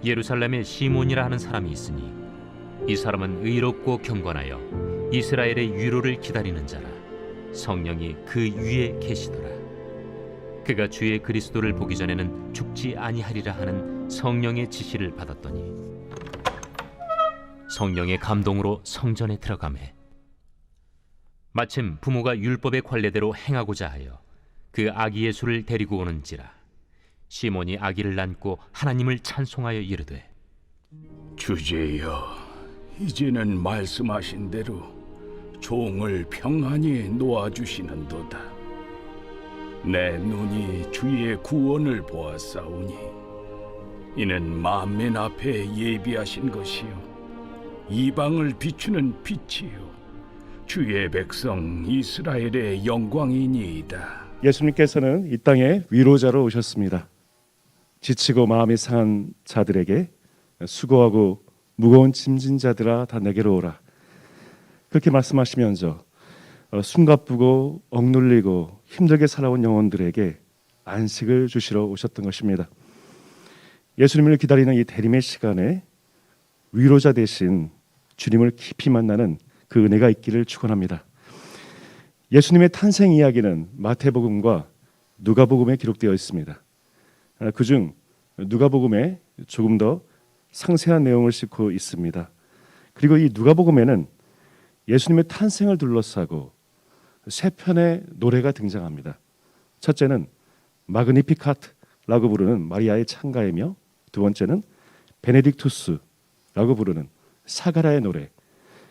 예루살렘에 시몬이라 하는 사람이 있으니 이 사람은 의롭고 경건하여 이스라엘의 위로를 기다리는 자라. 성령이 그 위에 계시더라. 그가 주의 그리스도를 보기 전에는 죽지 아니하리라 하는 성령의 지시를 받았더니 성령의 감동으로 성전에 들어가매 마침 부모가 율법의 관례대로 행하고자 하여 그 아기 예수를 데리고 오는지라. 시몬이 아기를 안고 하나님을 찬송하여 이르되, 주제여, 이제는 말씀하신 대로 종을 평안히 놓아주시는도다. 내 눈이 주의 구원을 보았사오니 이는 만민 앞에 예비하신 것이요 이방을 비추는 빛이요 주의 백성 이스라엘의 영광이니이다. 예수님께서는 이 땅에 위로자로 오셨습니다. 지치고 마음이 상한 자들에게 수고하고 무거운 짐진 자들아 다 내게로 오라, 그렇게 말씀하시면서 숨가쁘고 억눌리고 힘들게 살아온 영혼들에게 안식을 주시러 오셨던 것입니다. 예수님을 기다리는 이 대림의 시간에 위로자 되신 주님을 깊이 만나는 그 은혜가 있기를 축원합니다. 예수님의 탄생 이야기는 마태복음과 누가복음에 기록되어 있습니다. 그중 누가복음에 조금 더 상세한 내용을 싣고 있습니다. 그리고 이 누가복음에는 예수님의 탄생을 둘러싸고 세 편의 노래가 등장합니다. 첫째는 마그니피카트라고 부르는 마리아의 찬가이며, 두 번째는 베네딕투스라고 부르는 사가라의 노래,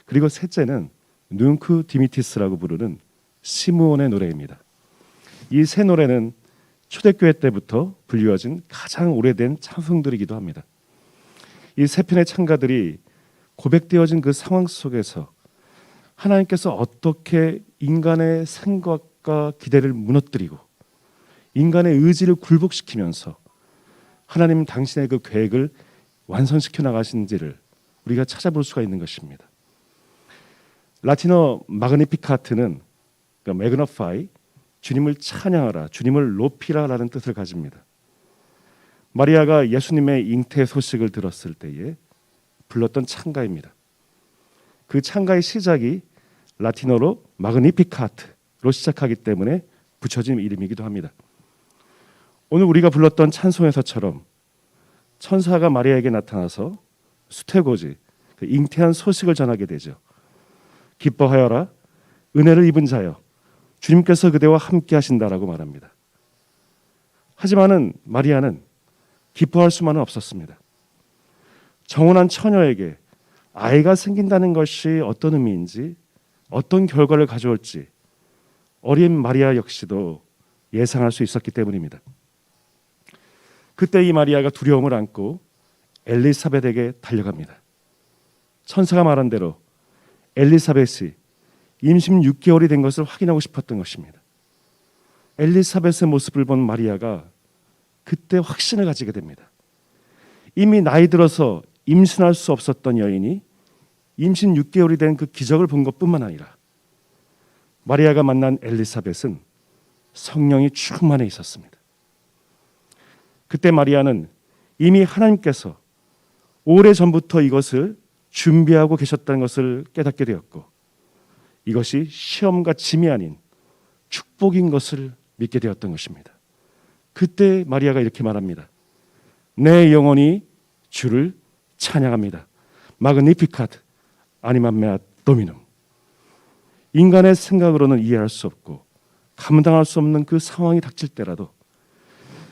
그리고 셋째는 눈크 디미티스라고 부르는 시므온의 노래입니다. 이 세 노래는 초대교회 때부터 불리워진 가장 오래된 찬송들이기도 합니다. 이 세 편의 찬가들이 고백되어진 그 상황 속에서 하나님께서 어떻게 인간의 생각과 기대를 무너뜨리고 인간의 의지를 굴복시키면서 하나님 당신의 그 계획을 완성시켜 나가신지를 우리가 찾아볼 수가 있는 것입니다. 라틴어 마그니피카트는 매그너파이, 주님을 찬양하라, 주님을 높이라라는 뜻을 가집니다. 마리아가 예수님의 잉태 소식을 들었을 때에 불렀던 찬가입니다. 그 찬가의 시작이 라틴어로 마그니피카트로 시작하기 때문에 붙여진 이름이기도 합니다. 오늘 우리가 불렀던 찬송에서처럼 천사가 마리아에게 나타나서 수태고지, 그 잉태한 소식을 전하게 되죠. 기뻐하여라, 은혜를 입은 자여, 주님께서 그대와 함께 하신다라고 말합니다. 하지만은 마리아는 기뻐할 수만은 없었습니다. 정혼한 처녀에게 아이가 생긴다는 것이 어떤 의미인지, 어떤 결과를 가져올지 어린 마리아 역시도 예상할 수 있었기 때문입니다. 그때 이 마리아가 두려움을 안고 엘리사벳에게 달려갑니다. 천사가 말한 대로 엘리사벳이 임신 6개월이 된 것을 확인하고 싶었던 것입니다. 엘리사벳의 모습을 본 마리아가 그때 확신을 가지게 됩니다. 이미 나이 들어서 임신할 수 없었던 여인이 임신 6개월이 된 그 기적을 본 것뿐만 아니라 마리아가 만난 엘리사벳은 성령이 충만해 있었습니다. 그때 마리아는 이미 하나님께서 오래전부터 이것을 준비하고 계셨다는 것을 깨닫게 되었고, 이것이 시험과 짐이 아닌 축복인 것을 믿게 되었던 것입니다. 그때 마리아가 이렇게 말합니다. 내 영혼이 주를 찬양합니다. 마그니피카트 아니맘메아 도미눔. 인간의 생각으로는 이해할 수 없고 감당할 수 없는 그 상황이 닥칠 때라도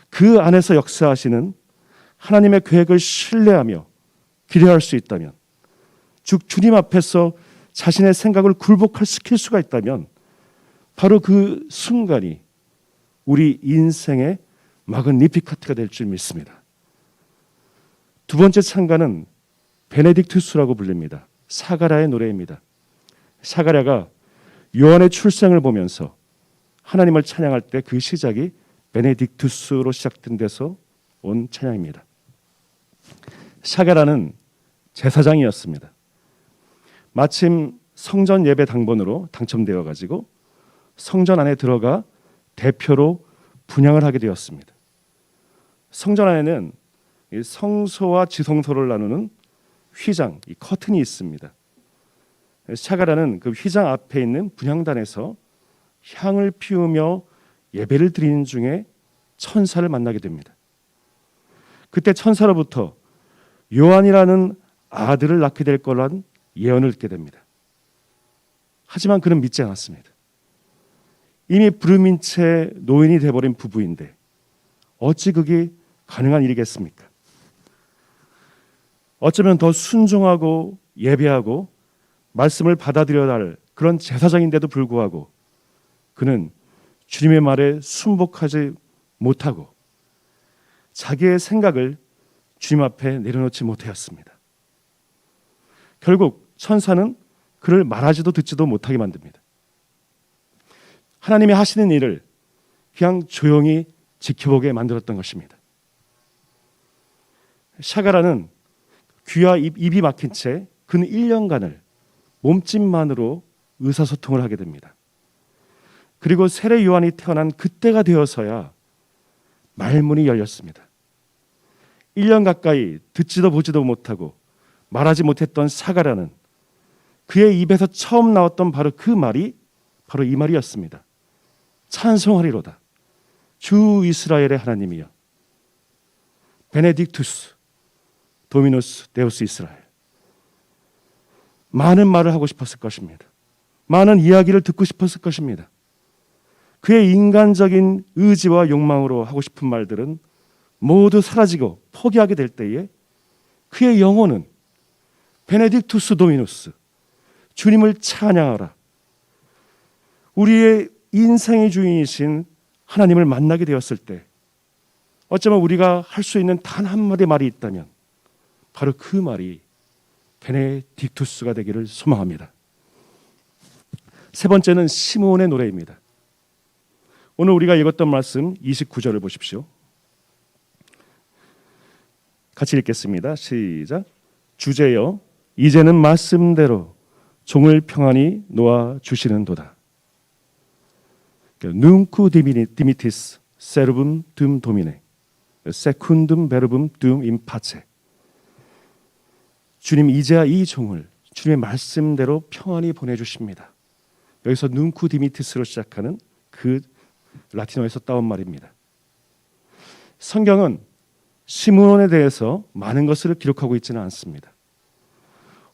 그 안에서 역사하시는 하나님의 계획을 신뢰하며 기대할 수 있다면, 즉 주님 앞에서 자신의 생각을 굴복시킬 수가 있다면 바로 그 순간이 우리 인생의 마그니피카트가 될 줄 믿습니다. 두 번째 찬가는 베네딕투스라고 불립니다. 사가랴의 노래입니다. 사가랴가 요한의 출생을 보면서 하나님을 찬양할 때 그 시작이 베네딕투스로 시작된 데서 온 찬양입니다. 사가랴는 제사장이었습니다. 마침 성전 예배 당번으로 당첨되어 가지고 성전 안에 들어가 대표로 분향을 하게 되었습니다. 성전 안에는 이 성소와 지성소를 나누는 휘장, 이 커튼이 있습니다. 샤가라는 그 휘장 앞에 있는 분향단에서 향을 피우며 예배를 드리는 중에 천사를 만나게 됩니다. 그때 천사로부터 요한이라는 아들을 낳게 될 거란 예언을 듣게 됩니다. 하지만 그는 믿지 않았습니다. 이미 부름인 채 노인이 돼버린 부부인데 어찌 그게 가능한 일이겠습니까? 어쩌면 더 순종하고 예배하고 말씀을 받아들여야 할 그런 제사장인데도 불구하고 그는 주님의 말에 순복하지 못하고 자기의 생각을 주님 앞에 내려놓지 못하였습니다. 결국 천사는 그를 말하지도 듣지도 못하게 만듭니다. 하나님이 하시는 일을 그냥 조용히 지켜보게 만들었던 것입니다. 샤가라는 귀와 입이 막힌 채 그는 1년간을 몸짓만으로 의사소통을 하게 됩니다. 그리고 세례 요한이 태어난 그때가 되어서야 말문이 열렸습니다. 1년 가까이 듣지도 보지도 못하고 말하지 못했던 샤가라는 그의 입에서 처음 나왔던 바로 그 말이 바로 이 말이었습니다. 찬송하리로다. 주 이스라엘의 하나님이여. 베네딕투스 도미누스 데우스 이스라엘. 많은 말을 하고 싶었을 것입니다. 많은 이야기를 듣고 싶었을 것입니다. 그의 인간적인 의지와 욕망으로 하고 싶은 말들은 모두 사라지고 포기하게 될 때에 그의 영혼은 베네딕투스 도미누스, 주님을 찬양하라. 우리의 인생의 주인이신 하나님을 만나게 되었을 때 어쩌면 우리가 할 수 있는 단 한마디 말이 있다면 바로 그 말이 베네딕투스가 되기를 소망합니다. 세 번째는 시므온의 노래입니다. 오늘 우리가 읽었던 말씀 29절을 보십시오. 같이 읽겠습니다. 시작. 주제여 이제는 말씀대로 종을 평안히 놓아 주시는도다. 눈쿠 디미티스 세르붐 둠 도미네 세쿤둠 베르붐 둠 임파체. 주님 이제야 이 종을 주님의 말씀대로 평안히 보내주십니다. 여기서 눈쿠 디미티스로 시작하는 그 라틴어에서 따온 말입니다. 성경은 시므온에 대해서 많은 것을 기록하고 있지는 않습니다.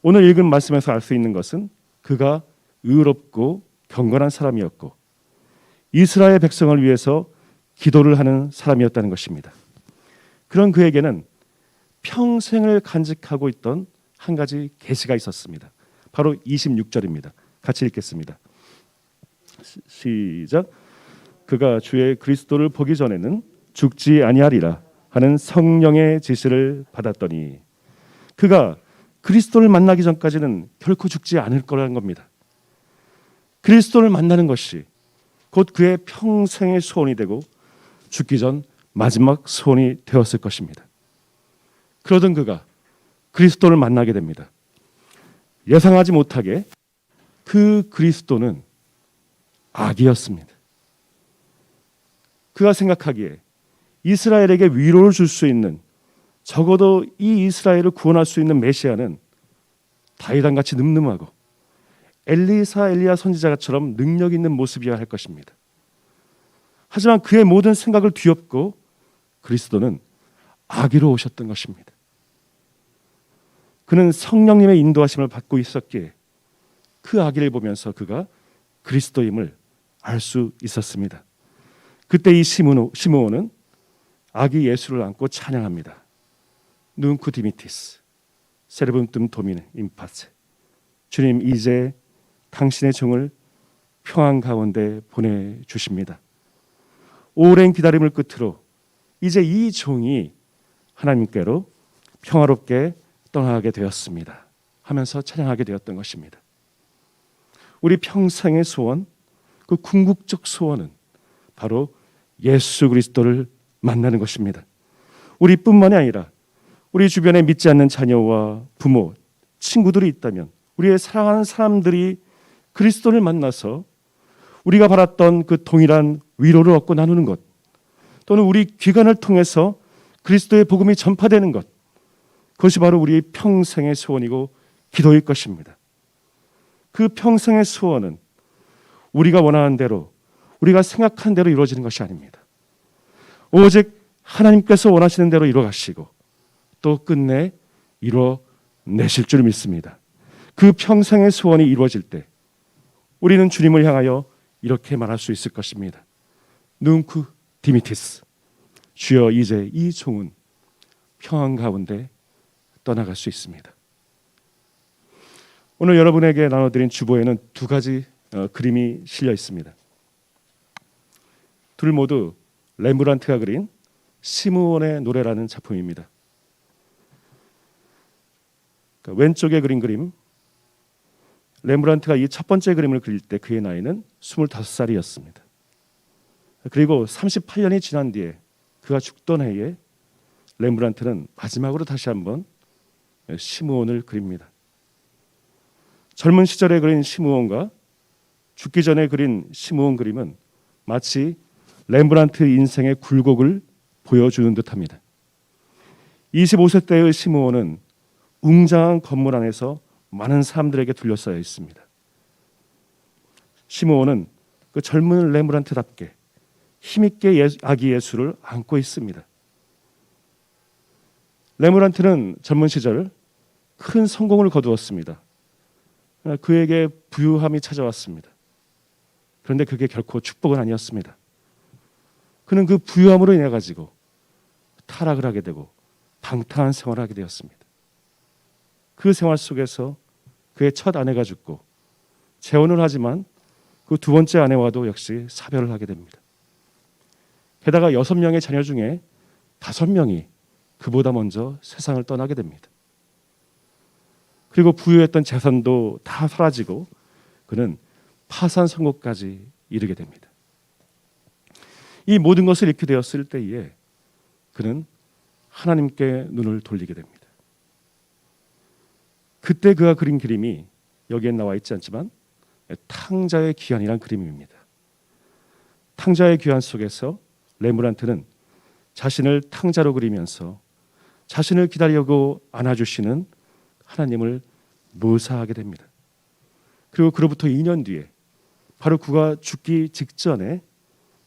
오늘 읽은 말씀에서 알 수 있는 것은 그가 의롭고 경건한 사람이었고 이스라엘 백성을 위해서 기도를 하는 사람이었다는 것입니다. 그런 그에게는 평생을 간직하고 있던 한 가지 계시가 있었습니다. 바로 26절입니다. 같이 읽겠습니다. 시작. 그가 주의 그리스도를 보기 전에는 죽지 아니하리라 하는 성령의 지시를 받았더니 그가 그리스도를 만나기 전까지는 결코 죽지 않을 거라는 겁니다. 그리스도를 만나는 것이 곧 그의 평생의 소원이 되고 죽기 전 마지막 소원이 되었을 것입니다. 그러던 그가 그리스도를 만나게 됩니다. 예상하지 못하게 그 그리스도는 악이었습니다. 그가 생각하기에 이스라엘에게 위로를 줄 수 있는, 적어도 이 이스라엘을 구원할 수 있는 메시아는 다윗왕같이 늠름하고 엘리야 선지자처럼 능력 있는 모습이어야 할 것입니다. 하지만 그의 모든 생각을 뒤엎고 그리스도는 악의로 오셨던 것입니다. 그는 성령님의 인도하심을 받고 있었기에 그 악의를 보면서 그가 그리스도임을 알 수 있었습니다. 그때 이 시므온은 아기 예수를 안고 찬양합니다. 눈쿠 디미티스 세르붐 도미네 임파체. 주님 이제 당신의 종을 평안 가운데 보내주십니다. 오랜 기다림을 끝으로 이제 이 종이 하나님께로 평화롭게 떠나게 되었습니다 하면서 찬양하게 되었던 것입니다. 우리 평생의 소원, 그 궁극적 소원은 바로 예수 그리스도를 만나는 것입니다. 우리뿐만이 아니라 우리 주변에 믿지 않는 자녀와 부모, 친구들이 있다면 우리의 사랑하는 사람들이 그리스도를 만나서 우리가 바랐던 그 동일한 위로를 얻고 나누는 것, 또는 우리 기관을 통해서 그리스도의 복음이 전파되는 것, 그것이 바로 우리의 평생의 소원이고 기도일 것입니다. 그 평생의 소원은 우리가 원하는 대로, 우리가 생각한 대로 이루어지는 것이 아닙니다. 오직 하나님께서 원하시는 대로 이루어가시고 또 끝내 이루어내실 줄 믿습니다. 그 평생의 소원이 이루어질 때 우리는 주님을 향하여 이렇게 말할 수 있을 것입니다. 눈쿠 디미티스, 주여 이제 이 종은 평안 가운데 떠나갈 수 있습니다. 오늘 여러분에게 나눠드린 주보에는 두 가지 그림이 실려 있습니다. 둘 모두 렘브란트가 그린 시므온의 노래라는 작품입니다. 왼쪽에 그린 그림, 렘브란트가 이 첫 번째 그림을 그릴 때 그의 나이는 25살이었습니다. 그리고 38년이 지난 뒤에 그가 죽던 해에 렘브란트는 마지막으로 다시 한번 시므온을 그립니다. 젊은 시절에 그린 시므온과 죽기 전에 그린 시므온 그림은 마치 렘브란트 인생의 굴곡을 보여주는 듯합니다. 25세 때의 시므온은 웅장한 건물 안에서 많은 사람들에게 둘러싸여 있습니다. 시므온은 그 젊은 렘브란트답게 힘있게 아기 예수를 안고 있습니다. 렘브란트는 젊은 시절 큰 성공을 거두었습니다. 그에게 부유함이 찾아왔습니다. 그런데 그게 결코 축복은 아니었습니다. 그는 그 부유함으로 인해 가지고 타락을 하게 되고 방탕한 생활을 하게 되었습니다. 그 생활 속에서 그의 첫 아내가 죽고 재혼을 하지만 그 두 번째 아내와도 역시 사별을 하게 됩니다. 게다가 6명의 자녀 중에 5명이 그보다 먼저 세상을 떠나게 됩니다. 그리고 부유했던 재산도 다 사라지고 그는 파산 선고까지 이르게 됩니다. 이 모든 것을 잃게 되었을 때에 그는 하나님께 눈을 돌리게 됩니다. 그때 그가 그린 그림이 여기에 나와 있지 않지만 탕자의 귀환이란 그림입니다. 탕자의 귀환 속에서 렘브란트는 자신을 탕자로 그리면서 자신을 기다리고 안아주시는 하나님을 묘사하게 됩니다. 그리고 그로부터 2년 뒤에 바로 그가 죽기 직전에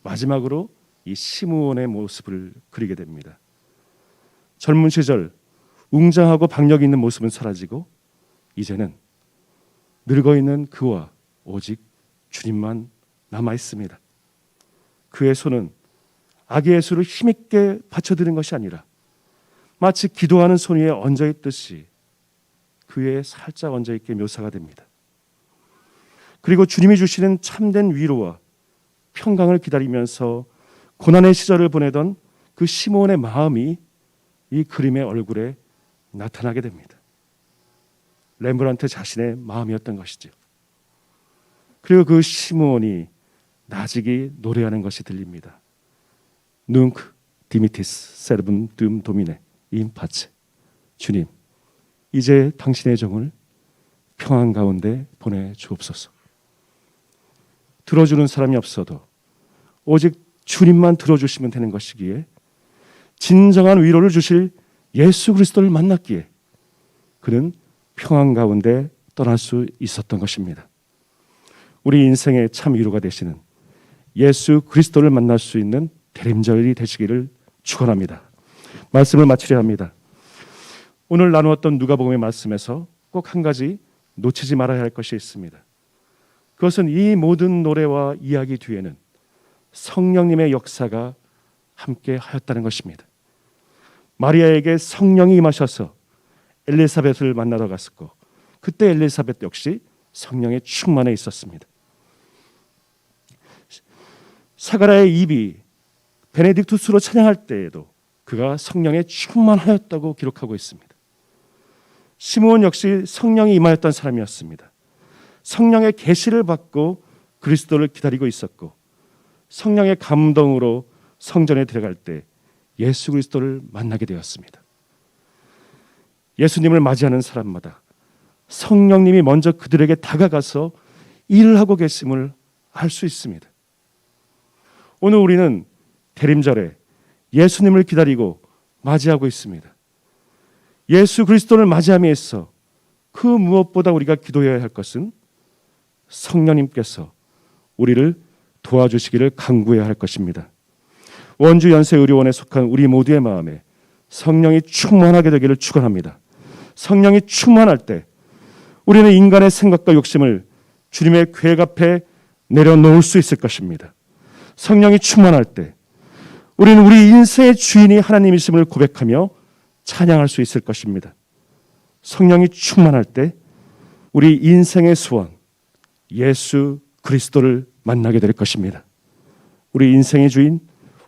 마지막으로 이 시므온의 모습을 그리게 됩니다. 젊은 시절 웅장하고 박력 있는 모습은 사라지고 이제는 늙어 있는 그와 오직 주님만 남아 있습니다. 그의 손은 아기 예수를 힘있게 받쳐드는 것이 아니라 마치 기도하는 손 위에 얹어 있듯이 그에 살짝 얹어 있게 묘사가 됩니다. 그리고 주님이 주시는 참된 위로와 평강을 기다리면서 고난의 시절을 보내던 그 시므온의 마음이 이 그림의 얼굴에 나타나게 됩니다. 렘브란트 자신의 마음이었던 것이죠. 그리고 그 시므온이 나직이 노래하는 것이 들립니다. 눅 디미티스 세르분 둠 도미네 임파체. 주님, 이제 당신의 종을 평안 가운데 보내주옵소서. 들어주는 사람이 없어도 오직 주님만 들어주시면 되는 것이기에 진정한 위로를 주실 예수 그리스도를 만났기에 그는 평안 가운데 떠날 수 있었던 것입니다. 우리 인생의 참 위로가 되시는 예수 그리스도를 만날 수 있는 대림절이 되시기를 축원합니다. 말씀을 마치려 합니다. 오늘 나누었던 누가복음의 말씀에서 꼭 한 가지 놓치지 말아야 할 것이 있습니다. 그것은 이 모든 노래와 이야기 뒤에는 성령님의 역사가 함께 하였다는 것입니다. 마리아에게 성령이 임하셔서 엘리사벳을 만나러 갔었고 그때 엘리사벳 역시 성령의 충만에 있었습니다. 사가랴의 입이 베네딕투스로 찬양할 때에도 그가 성령에 충만하였다고 기록하고 있습니다. 시므온 역시 성령이 임하였던 사람이었습니다. 성령의 계시를 받고 그리스도를 기다리고 있었고 성령의 감동으로 성전에 들어갈 때 예수 그리스도를 만나게 되었습니다. 예수님을 맞이하는 사람마다 성령님이 먼저 그들에게 다가가서 일을 하고 계심을 알 수 있습니다. 오늘 우리는 대림절에 예수님을 기다리고 맞이하고 있습니다. 예수 그리스도를 맞이함에 있어 그 무엇보다 우리가 기도해야 할 것은 성령님께서 우리를 도와주시기를 간구해야 할 것입니다. 원주 연세의료원에 속한 우리 모두의 마음에 성령이 충만하게 되기를 축원합니다. 성령이 충만할 때 우리는 인간의 생각과 욕심을 주님의 궤 앞에 내려놓을 수 있을 것입니다. 성령이 충만할 때 우리는 우리 인생의 주인이 하나님이심을 고백하며 찬양할 수 있을 것입니다. 성령이 충만할 때 우리 인생의 소원 예수 그리스도를 만나게 될 것입니다. 우리 인생의 주인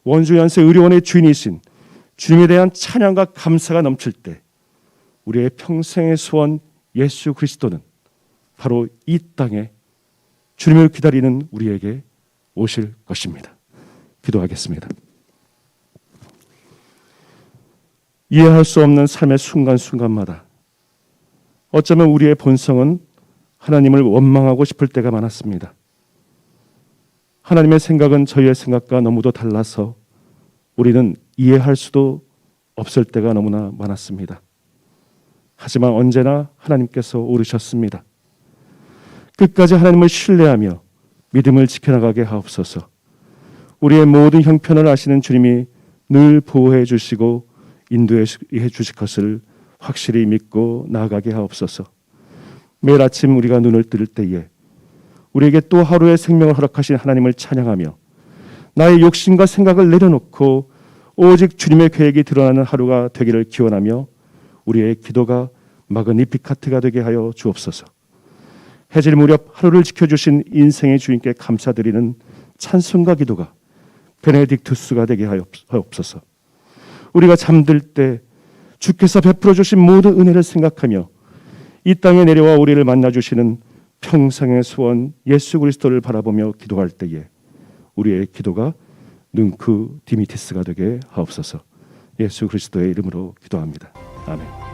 원주연세 의료원의 주인이신 주님에 대한 찬양과 감사가 넘칠 때 우리의 평생의 소원 예수 그리스도는 바로 이 땅에 주님을 기다리는 우리에게 오실 것입니다. 기도하겠습니다. 이해할 수 없는 삶의 순간순간마다 어쩌면 우리의 본성은 하나님을 원망하고 싶을 때가 많았습니다. 하나님의 생각은 저희의 생각과 너무도 달라서 우리는 이해할 수도 없을 때가 너무나 많았습니다. 하지만 언제나 하나님께서 오르셨습니다. 끝까지 하나님을 신뢰하며 믿음을 지켜나가게 하옵소서. 우리의 모든 형편을 아시는 주님이 늘 보호해 주시고 인도해 주실 것을 확실히 믿고 나아가게 하옵소서. 매일 아침 우리가 눈을 뜰 때에 우리에게 또 하루의 생명을 허락하신 하나님을 찬양하며 나의 욕심과 생각을 내려놓고 오직 주님의 계획이 드러나는 하루가 되기를 기원하며 우리의 기도가 마그니피카트가 되게 하여 주옵소서. 해질 무렵 하루를 지켜주신 인생의 주인께 감사드리는 찬송과 기도가 베네딕투스가 되게 하옵소서. 우리가 잠들 때 주께서 베풀어 주신 모든 은혜를 생각하며 이 땅에 내려와 우리를 만나주시는 평생의 소원 예수 그리스도를 바라보며 기도할 때에 우리의 기도가 능크 디미티스가 되게 하옵소서. 예수 그리스도의 이름으로 기도합니다. 아멘.